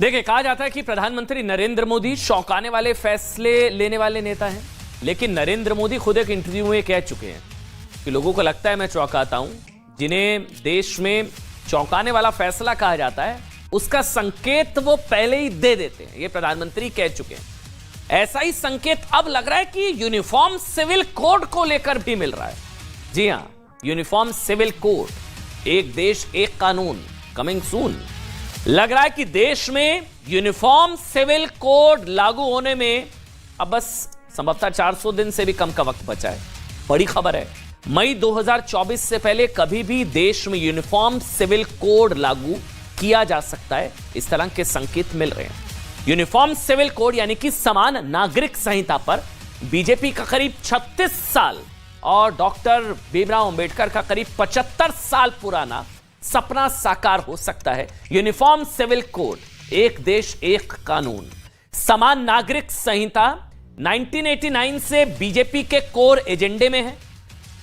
देखिए, कहा जाता है कि प्रधानमंत्री नरेंद्र मोदी चौंकाने वाले फैसले लेने वाले नेता हैं, लेकिन नरेंद्र मोदी खुद एक इंटरव्यू में कह चुके हैं कि लोगों को लगता है मैं चौंकाता हूं। जिन्हें देश में चौंकाने वाला फैसला कहा जाता है उसका संकेत वो पहले ही दे देते हैं, ये प्रधानमंत्री कह चुके हैं। ऐसा ही संकेत अब लग रहा है कि यूनिफॉर्म सिविल कोड को लेकर भी मिल रहा है। जी हां, यूनिफॉर्म सिविल कोड, एक देश एक कानून, कमिंग सून। लग रहा है कि देश में यूनिफॉर्म सिविल कोड लागू होने में अब बस संभवतः 400 दिन से भी कम का वक्त बचा है। बड़ी खबर है, मई 2024 से पहले कभी भी देश में यूनिफॉर्म सिविल कोड लागू किया जा सकता है, इस तरह के संकेत मिल रहे हैं। यूनिफॉर्म सिविल कोड यानी कि समान नागरिक संहिता पर बीजेपी का करीब 36 साल और डॉक्टर भीमराव अंबेडकर का करीब 75 साल पुराना सपना साकार हो सकता है। यूनिफॉर्म सिविल कोड, एक देश एक कानून, समान नागरिक संहिता 1989 से बीजेपी के कोर एजेंडे में है।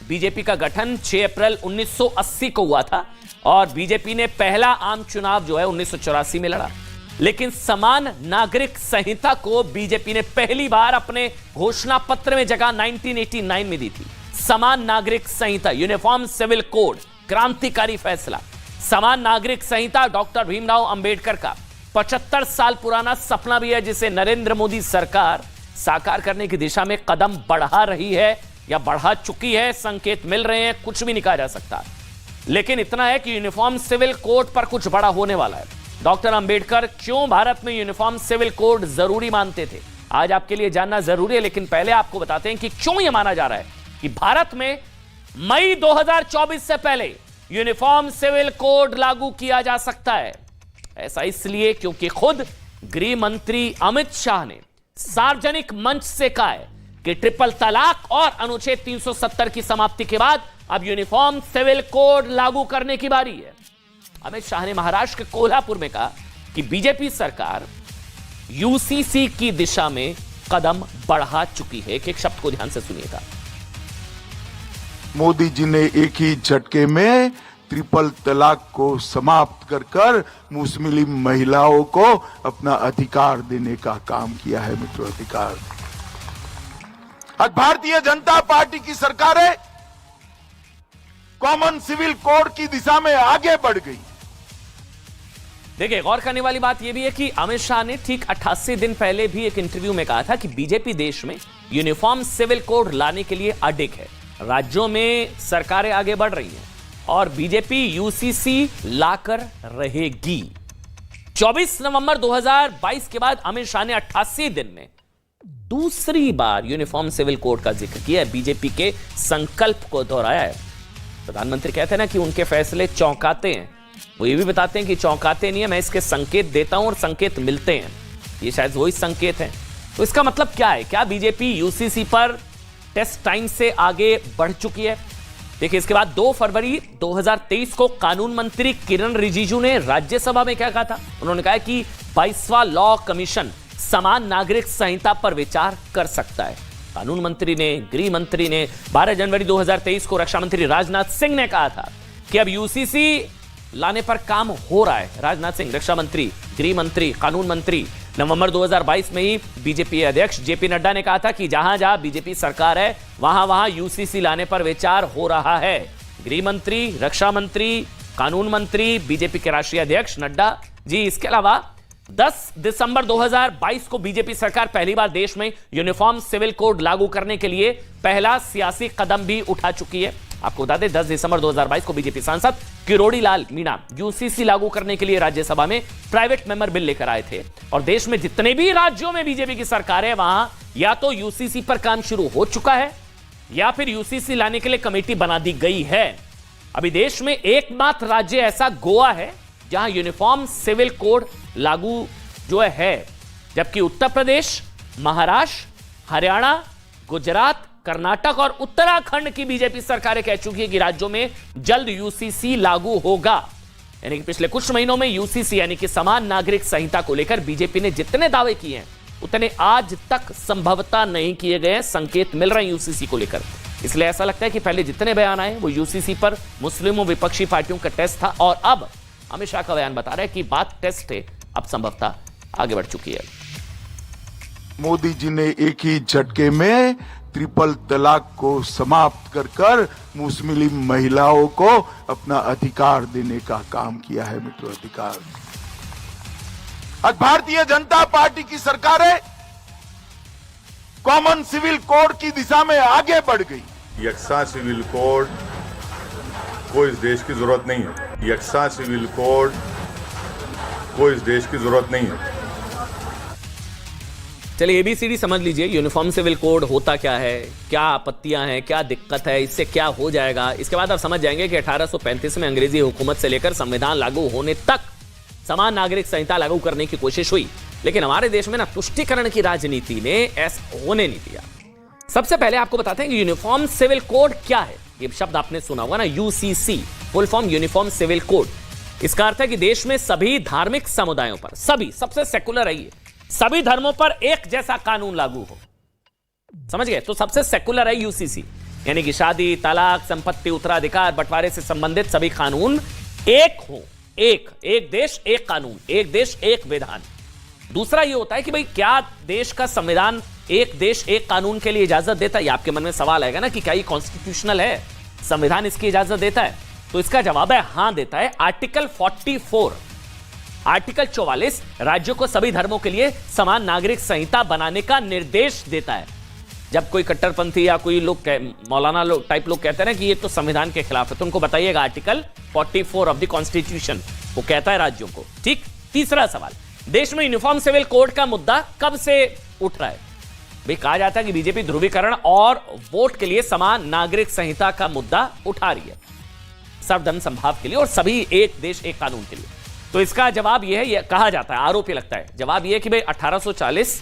बीजेपी का गठन 6 अप्रैल 1980 को हुआ था और बीजेपी ने पहला आम चुनाव जो है 1984 में लड़ा, लेकिन समान नागरिक संहिता को बीजेपी ने पहली बार अपने घोषणा पत्र में जगह 1989 में दी थी। समान नागरिक संहिता, यूनिफॉर्म सिविल कोड, क्रांतिकारी फैसला। समान नागरिक संहिता डॉक्टर भीमराव अंबेडकर का 75 साल पुराना सपना भी है, जिसे नरेंद्र मोदी सरकार साकार करने की दिशा में कदम बढ़ा रही है या बढ़ा चुकी है। संकेत मिल रहे हैं, कुछ भी नहीं कहा जा सकता, लेकिन इतना है कि यूनिफॉर्म सिविल कोड पर कुछ बड़ा होने वाला है। डॉक्टर अंबेडकर क्यों भारत में यूनिफॉर्म सिविल कोड जरूरी मानते थे, आज आपके लिए जानना जरूरी है। लेकिन पहले आपको बताते हैं कि क्यों यह माना जा रहा है कि भारत में मई 2024 से पहले यूनिफॉर्म सिविल कोड लागू किया जा सकता है। ऐसा इसलिए क्योंकि खुद गृह मंत्री अमित शाह ने सार्वजनिक मंच से कहा है कि ट्रिपल तलाक और अनुच्छेद 370 की समाप्ति के बाद अब यूनिफॉर्म सिविल कोड लागू करने की बारी है। अमित शाह ने महाराष्ट्र के कोल्हापुर में कहा कि बीजेपी सरकार यूसीसी की दिशा में कदम बढ़ा चुकी है। एक शब्द को ध्यान से सुनिएगा। मोदी जी ने एक ही झटके में ट्रिपल तलाक को समाप्त कर मुस्लिम महिलाओं को अपना अधिकार देने का काम किया है। मित्रों, अधिकार। आज भारतीय जनता पार्टी की सरकार है, कॉमन सिविल कोड की दिशा में आगे बढ़ गई। देखिए, गौर करने वाली बात यह भी है कि अमित शाह ने ठीक 88 दिन पहले भी एक इंटरव्यू में कहा था कि बीजेपी देश में यूनिफॉर्म सिविल कोड लाने के लिए अडिग है। राज्यों में सरकारें आगे बढ़ रही हैं और बीजेपी यूसीसी लाकर रहेगी। 24 नवंबर 2022 के बाद अमित शाह ने 88 दिन में दूसरी बार यूनिफॉर्म सिविल कोड का जिक्र किया है, बीजेपी के संकल्प को दोहराया है। प्रधानमंत्री कहते हैं ना कि उनके फैसले चौंकाते हैं, वो ये भी बताते हैं कि चौंकाते नहीं है, मैं इसके संकेत देता हूं और संकेत मिलते हैं। ये शायद वही संकेत है। तो इसका मतलब क्या है? क्या बीजेपी यूसीसी पर टेस्ट टाइम से आगे बढ़ चुकी है? देखिए, इसके बाद 2 फरवरी 2023 को कानून मंत्री किरण रिजिजू ने राज्यसभा में क्या कहा था? उन्होंने कहा कि 22वां लॉ कमीशन समान नागरिक संहिता पर विचार कर सकता है। कानून मंत्री ने, गृह मंत्री ने 12 जनवरी 2023 को रक्षा मंत्री राजनाथ सिंह ने कहा था कि अब यूसीसी लाने पर काम हो रहा है। राजनाथ सिंह, रक्षा मंत्री, गृह मंत्री, कानून मंत्री। नवंबर 2022 में ही बीजेपी अध्यक्ष जेपी नड्डा ने कहा था कि जहां जहां बीजेपी सरकार है वहां वहां यूसीसी लाने पर विचार हो रहा है। गृह मंत्री, रक्षा मंत्री, कानून मंत्री, बीजेपी के राष्ट्रीय अध्यक्ष नड्डा जी। इसके अलावा 10 दिसंबर 2022 को बीजेपी सरकार पहली बार देश में यूनिफॉर्म सिविल कोड लागू करने के लिए पहला सियासी कदम भी उठा चुकी है। आपको बता दें, 10 दिसंबर 2022 को बीजेपी सांसद किरोड़ी लाल मीणा यूसीसी लागू करने के लिए राज्यसभा में प्राइवेट मेंबर बिल लेकर आए थे। और देश में जितने भी राज्यों में बीजेपी की सरकार है वहां या तो यूसीसी पर काम शुरू हो चुका है या फिर यूसीसी लाने के लिए कमेटी बना दी गई है। अभी देश में एकमात्र राज्य ऐसा गोवा है जहां यूनिफॉर्म सिविल कोड लागू जो है, जबकि उत्तर प्रदेश, महाराष्ट्र, हरियाणा, गुजरात, कर्नाटक और उत्तराखंड की बीजेपी सरकारें कह चुकी है कि राज्यों में जल्द यूसीसी लागू होगा। यानी कि पिछले कुछ महीनों में यूसीसी यानी कि समान नागरिक संहिता को लेकर बीजेपी ने जितने दावे किए हैं उतने आज तक संभवतः नहीं किए गए। संकेत मिल रहे हैं यूसीसी को लेकर। इसलिए ऐसा लगता है कि पहले जितने बयान आए वो यूसीसी पर मुस्लिमों विपक्षी पार्टियों का टेस्ट था और अब अमित शाह का बयान बता रहा है कि बात टेस्ट है, अब संभवतः आगे बढ़ चुकी है। मोदी जी ने एक ही झटके में ट्रिपल तलाक को समाप्त कर मुस्लिम महिलाओं को अपना अधिकार देने का काम किया है मित्रों। अधिकार आज भारतीय जनता पार्टी की सरकार है, कॉमन सिविल कोड की दिशा में आगे बढ़ गई। यकसा सिविल कोड को इस देश की जरूरत नहीं है। यकसा सिविल कोड को इस देश की जरूरत नहीं है। चलिए एबीसीडी समझ लीजिए, यूनिफॉर्म सिविल कोड होता क्या है, क्या आपत्तियां हैं, क्या दिक्कत है, इससे क्या हो जाएगा। इसके बाद आप समझ जाएंगे कि 1835 में अंग्रेजी हुकूमत से लेकर संविधान लागू होने तक समान नागरिक संहिता लागू करने की कोशिश हुई, लेकिन हमारे देश में ना तुष्टीकरण की राजनीति ने ऐसा होने नहीं दिया। सबसे पहले आपको बताते हैं कि यूनिफॉर्म सिविल कोड क्या है। ये शब्द आपने सुना होगा ना, UCC, full form uniform civil code. इसका अर्थ है कि देश में सभी धार्मिक समुदायों पर, सभी, सबसे सेकुलर है ये, सभी धर्मों पर एक जैसा कानून लागू हो। समझ गए? तो सबसे सेकुलर है यूसीसी, यानी कि शादी, तलाक, संपत्ति, उत्तराधिकार, बंटवारे से संबंधित सभी कानून एक हो। एक देश एक कानून, एक देश एक विधान। दूसरा ये होता है कि भाई क्या देश का संविधान एक देश एक कानून के लिए इजाजत देता है? ये आपके मन में सवाल आएगा ना कि क्या ये कॉन्स्टिट्यूशनल है, संविधान इसकी इजाजत देता है? तो इसका जवाब है हां, देता है। आर्टिकल 44, आर्टिकल 44 राज्यों को सभी धर्मों के लिए समान नागरिक संहिता बनाने का निर्देश देता है। जब कोई कट्टरपंथी या कोई लोग, मौलाना लोग टाइप लोग कहते हैं ना कि ये तो संविधान के खिलाफ है, तो उनको बताइएगा आर्टिकल 44 ऑफ द कॉन्स्टिट्यूशन वो कहता है राज्यों को। ठीक। तीसरा सवाल, देश में यूनिफॉर्म सिविल कोड का मुद्दा कब से उठ रहा है? भाई कहा जाता है कि बीजेपी ध्रुवीकरण और वोट के लिए समान नागरिक संहिता का मुद्दा उठा रही है, सर्वधर्म समभाव के लिए और सभी एक देश एक कानून के लिए। तो इसका जवाब यह है, यह कहा जाता है, आरोप लगता है, जवाब यह है कि भाई 1840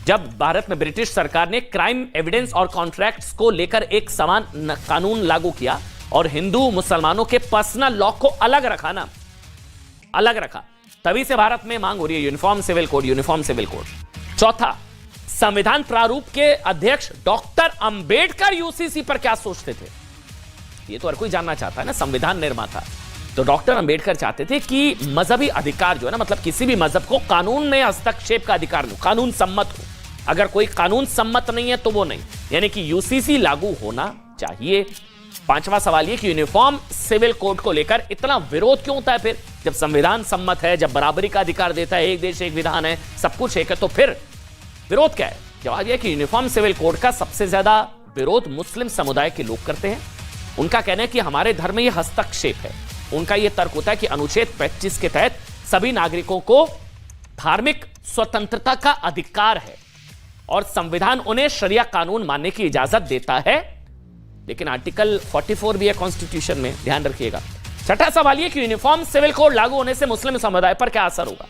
जब भारत में ब्रिटिश सरकार ने क्राइम एविडेंस और कॉन्ट्रैक्ट्स को लेकर एक समान कानून लागू किया और हिंदू मुसलमानों के पर्सनल लॉ को अलग रखा ना, अलग रखा, तभी से भारत में मांग हो रही है uniform civil code, uniform civil code. चौथा, संविधान प्रारूप के अध्यक्ष डॉक्टर अंबेडकर यूसीसी पर क्या सोचते थे? ये तो हर कोई जानना चाहता है ना, संविधान निर्माता। तो डॉक्टर अंबेडकर चाहते थे कि मजहबी अधिकार जो है ना, मतलब किसी भी मजहब को कानून में हस्तक्षेप का अधिकार नहीं, कानून सम्मत हो। अगर कोई कानून सम्मत नहीं है तो वो नहीं, यानी कि यूसीसी लागू होना चाहिए। पांचवा सवाल ये कि यूनिफॉर्म सिविल कोड को लेकर इतना विरोध क्यों होता है फिर, जब संविधान सम्मत है, जब बराबरी का अधिकार देता है, एक देश एक विधान है, सब कुछ एक है, तो फिर विरोध क्या है? जवाब यह कि यूनिफॉर्म सिविल कोड का सबसे ज्यादा विरोध मुस्लिम समुदाय के लोग करते हैं। उनका कहना है कि हमारे धर्म में यह हस्तक्षेप है। उनका यह तर्क होता है कि अनुच्छेद 25 के तहत सभी नागरिकों को धार्मिक स्वतंत्रता का अधिकार है और संविधान उन्हें शरिया कानून मानने की इजाजत देता है, लेकिन आर्टिकल 44 भी है कॉन्स्टिट्यूशन में, ध्यान रखिएगा। छठा सवाल यह कि यूनिफॉर्म सिविल कोड लागू होने से मुस्लिम समुदाय पर क्या असर होगा,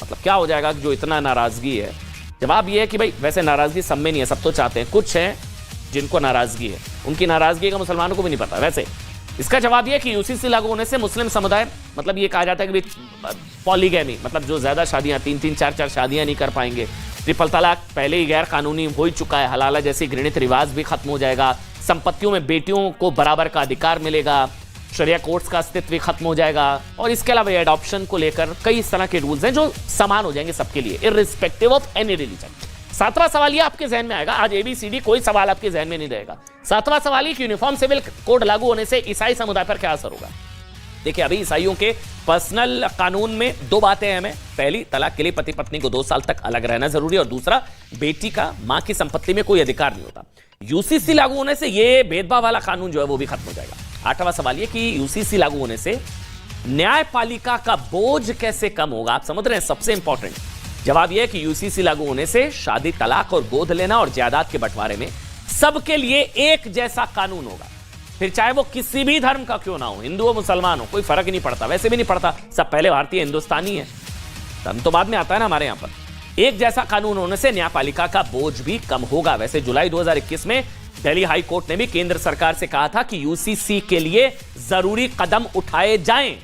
मतलब क्या हो जाएगा जो इतना नाराजगी है? जवाब यह है कि भाई वैसे नाराजगी सब में नहीं है, सब तो चाहते हैं, कुछ हैं जिनको नाराजगी है, उनकी नाराजगी का मुसलमानों को भी नहीं पता। वैसे इसका जवाब यह कि यूसीसी लागू होने से मुस्लिम समुदाय, मतलब ये कहा जाता है कि पॉलीगैमी, मतलब जो ज्यादा शादियां, 3-3, 4-4 शादियां नहीं कर पाएंगे। ट्रिपल तलाक पहले ही गैर कानूनी हो ही चुका है, हलाला जैसी घृणित रिवाज भी खत्म हो जाएगा, संपत्तियों में बेटियों को बराबर का अधिकार मिलेगा, शरिया कोर्ट्स का अस्तित्व भी खत्म हो जाएगा, और इसके अलावा एडॉप्शन को लेकर कई तरह के रूल्स हैं जो समान हो जाएंगे सबके लिए, इर्रिस्पेक्टिव ऑफ एनी रिलीजन। सातवां सवाल ये आपके जहन में आएगा, आज एबीसीडी कोई सवाल आपके जहन में नहीं रहेगा। सातवां सवाल ये कि यूनिफॉर्म सिविल कोड लागू होने से ईसाई समुदाय पर क्या असर होगा? देखिए, अभी ईसाइयों के पर्सनल कानून में दो बातें हैं हमें। पहली, तलाक के लिए पति पत्नी को 2 साल तक अलग रहना जरूरी है, और दूसरा, बेटी का मां की संपत्ति में कोई अधिकार नहीं होता। यूसीसी लागू होने से ये भेदभाव वाला कानून जो है वो भी खत्म हो जाएगा। आठवां सवाल ये कि यूसीसी लागू होने से न्यायपालिका का बोझ कैसे कम होगा? आप समझ रहे हैं, सबसे इंपॉर्टेंट जवाब यह है कि यूसीसी लागू होने से शादी, तलाक और गोद लेना और जायदाद के बंटवारे में सबके लिए एक जैसा कानून होगा। फिर चाहे वो किसी भी धर्म का क्यों ना हो, हिंदू हो मुसलमान हो, कोई फर्क ही नहीं पड़ता, वैसे भी नहीं पड़ता, सब पहले भारतीय हिंदुस्तानी है, धर्म तो बाद में आता है ना हमारे यहां पर। एक जैसा कानून होने से न्यायपालिका का बोझ भी कम होगा। वैसे जुलाई 2021 में दिल्ली हाई कोर्ट ने भी केंद्र सरकार से कहा था कि यूसीसी के लिए जरूरी कदम उठाए जाएं।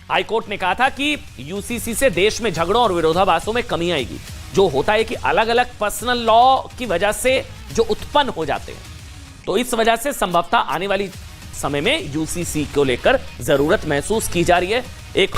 हाई कोर्ट ने कहा था कि यूसीसी से देश में झगड़ों और विरोधाभासों में कमी आएगी। जो होता है कि अलग अलग पर्सनल लॉ की वजह से जो उत्पन्न हो जाते हैं, तो इस वजह से संभवतः आने वाली समय में यूसीसी को लेकर जरूरत महसूस की जा रही है। एक